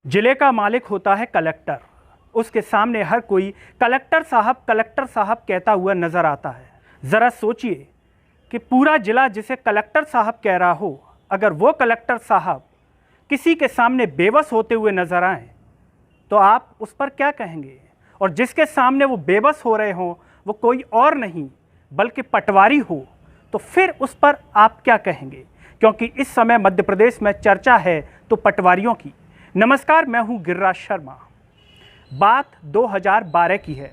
जिले का मालिक होता है कलेक्टर। उसके सामने हर कोई कलेक्टर साहब कहता हुआ नजर आता है। ज़रा सोचिए कि पूरा जिला जिसे कलेक्टर साहब कह रहा हो, अगर वो कलेक्टर साहब किसी के सामने बेबस होते हुए नजर आए तो आप उस पर क्या कहेंगे। और जिसके सामने वो बेबस हो रहे हों वो कोई और नहीं बल्कि पटवारी हो तो फिर उस पर आप क्या कहेंगे, क्योंकि इस समय मध्य प्रदेश में चर्चा है तो पटवारियों की। नमस्कार, मैं हूं गिरिराज शर्मा। बात 2012 की है।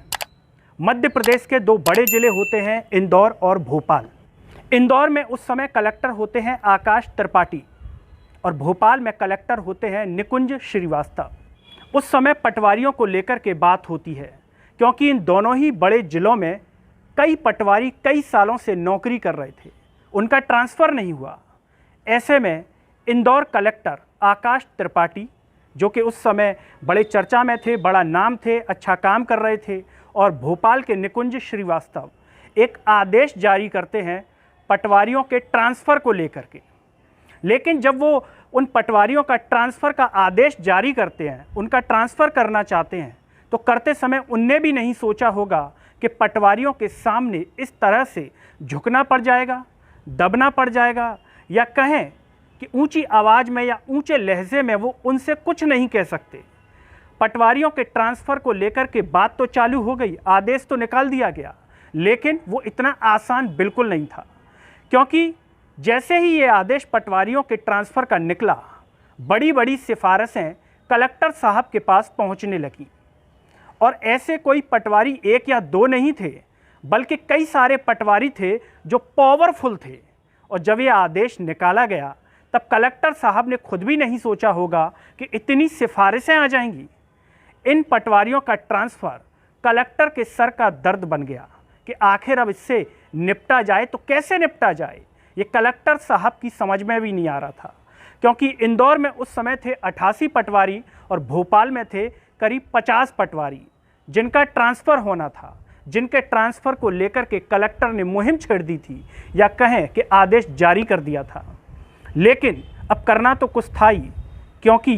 मध्य प्रदेश के दो बड़े जिले होते हैं इंदौर और भोपाल। इंदौर में उस समय कलेक्टर होते हैं आकाश त्रिपाठी और भोपाल में कलेक्टर होते हैं निकुंज श्रीवास्तव। उस समय पटवारियों को लेकर के बात होती है, क्योंकि इन दोनों ही बड़े जिलों में कई पटवारी कई सालों से नौकरी कर रहे थे, उनका ट्रांसफ़र नहीं हुआ। ऐसे में इंदौर कलेक्टर आकाश त्रिपाठी, जो कि उस समय बड़े चर्चा में थे, बड़ा नाम थे, अच्छा काम कर रहे थे, और भोपाल के निकुंज श्रीवास्तव एक आदेश जारी करते हैं पटवारियों के ट्रांसफ़र को लेकर के। लेकिन जब वो उन पटवारियों का ट्रांसफ़र का आदेश जारी करते हैं, उनका ट्रांसफ़र करना चाहते हैं, तो करते समय उनने भी नहीं सोचा होगा कि पटवारियों के सामने इस तरह से झुकना पड़ जाएगा, दबना पड़ जाएगा, या कहें कि ऊंची आवाज़ में या ऊंचे लहजे में वो उनसे कुछ नहीं कह सकते। पटवारियों के ट्रांसफ़र को लेकर के बात तो चालू हो गई, आदेश तो निकाल दिया गया, लेकिन वो इतना आसान बिल्कुल नहीं था। क्योंकि जैसे ही ये आदेश पटवारियों के ट्रांसफ़र का निकला, बड़ी बड़ी सिफारिशें कलेक्टर साहब के पास पहुंचने लगी। और ऐसे कोई पटवारी एक या दो नहीं थे, बल्कि कई सारे पटवारी थे जो पावरफुल थे। और जब ये आदेश निकाला गया तब कलेक्टर साहब ने खुद भी नहीं सोचा होगा कि इतनी सिफारिशें आ जाएंगी। इन पटवारियों का ट्रांसफ़र कलेक्टर के सर का दर्द बन गया कि आखिर अब इससे निपटा जाए तो कैसे निपटा जाए। ये कलेक्टर साहब की समझ में भी नहीं आ रहा था, क्योंकि इंदौर में उस समय थे 88 पटवारी और भोपाल में थे करीब 50 पटवारी जिनका ट्रांसफ़र होना था, जिनके ट्रांसफ़र को लेकर के कलेक्टर ने मुहिम छेड़ दी थी, या कहें कि आदेश जारी कर दिया था। लेकिन अब करना तो कुछ था ही, क्योंकि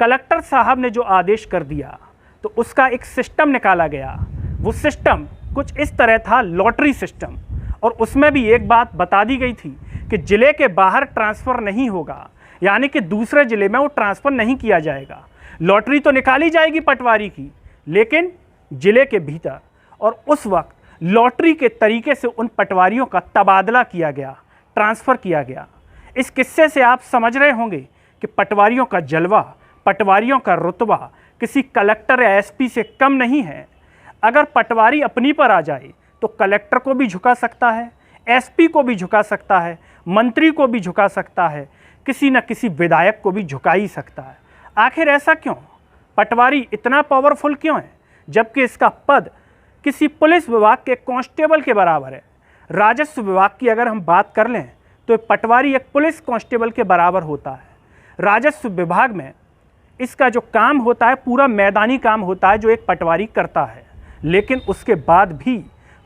कलेक्टर साहब ने जो आदेश कर दिया तो उसका एक सिस्टम निकाला गया। वो सिस्टम कुछ इस तरह था, लॉटरी सिस्टम। और उसमें भी एक बात बता दी गई थी कि ज़िले के बाहर ट्रांसफ़र नहीं होगा, यानी कि दूसरे ज़िले में वो ट्रांसफ़र नहीं किया जाएगा। लॉटरी तो निकाली जाएगी पटवारी की, लेकिन ज़िले के भीतर। और उस वक्त लॉटरी के तरीके से उन पटवारियों का तबादला किया गया, ट्रांसफ़र किया गया। इस किस्से से आप समझ रहे होंगे कि पटवारियों का जलवा, पटवारियों का रुतबा किसी कलेक्टर या एसपी से कम नहीं है। अगर पटवारी अपनी पर आ जाए तो कलेक्टर को भी झुका सकता है, एसपी को भी झुका सकता है, मंत्री को भी झुका सकता है, किसी न किसी विधायक को भी झुका ही सकता है। आखिर ऐसा क्यों? पटवारी इतना पावरफुल क्यों है, जबकि इसका पद किसी पुलिस विभाग के कांस्टेबल के बराबर है। राजस्व विभाग की अगर हम बात कर लें तो पटवारी एक पुलिस कांस्टेबल के बराबर होता है। राजस्व विभाग में इसका जो काम होता है पूरा मैदानी काम होता है जो एक पटवारी करता है, लेकिन उसके बाद भी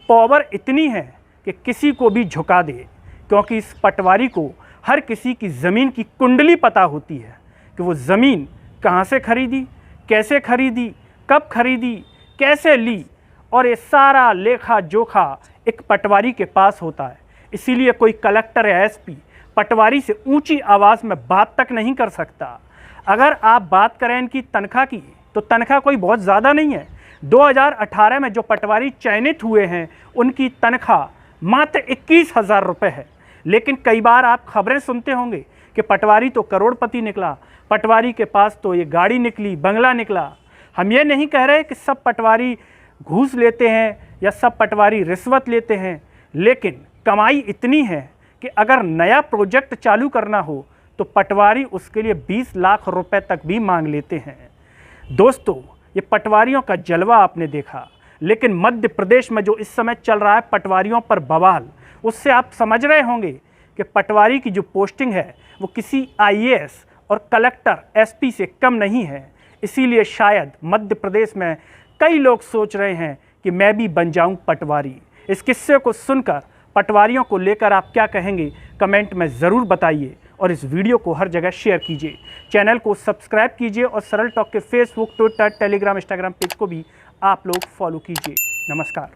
पावर इतनी है कि किसी को भी झुका दे, क्योंकि इस पटवारी को हर किसी की ज़मीन की कुंडली पता होती है कि वो ज़मीन कहाँ से खरीदी, कैसे खरीदी, कब खरीदी, कैसे ली, और ये सारा लेखा जोखा एक पटवारी के पास होता है। इसीलिए कोई कलेक्टर या एसपी पटवारी से ऊंची आवाज़ में बात तक नहीं कर सकता। अगर आप बात करें इनकी तनख्वाह की तो तनख्वाह कोई बहुत ज़्यादा नहीं है। 2018 में जो पटवारी चयनित हुए हैं उनकी तनख्वाह मात्र 21,000 रुपये है। लेकिन कई बार आप खबरें सुनते होंगे कि पटवारी तो करोड़पति निकला, पटवारी के पास तो ये गाड़ी निकली, बंगला निकला। हम ये नहीं कह रहे कि सब पटवारी घूस लेते हैं या सब पटवारी रिश्वत लेते हैं, लेकिन कमाई इतनी है कि अगर नया प्रोजेक्ट चालू करना हो तो पटवारी उसके लिए 20 लाख रुपए तक भी मांग लेते हैं। दोस्तों, ये पटवारियों का जलवा आपने देखा, लेकिन मध्य प्रदेश में जो इस समय चल रहा है पटवारियों पर बवाल, उससे आप समझ रहे होंगे कि पटवारी की जो पोस्टिंग है वो किसी आईएएस और कलेक्टर एसपी से कम नहीं है। इसीलिए शायद मध्य प्रदेश में कई लोग सोच रहे हैं कि मैं भी बन जाऊं पटवारी। इस किस्से को सुनकर पटवारियों को लेकर आप क्या कहेंगे, कमेंट में ज़रूर बताइए। और इस वीडियो को हर जगह शेयर कीजिए। चैनल को सब्सक्राइब कीजिए और सरल टॉक के Facebook, Twitter, Telegram, Instagram page को भी आप लोग फॉलो कीजिए। नमस्कार।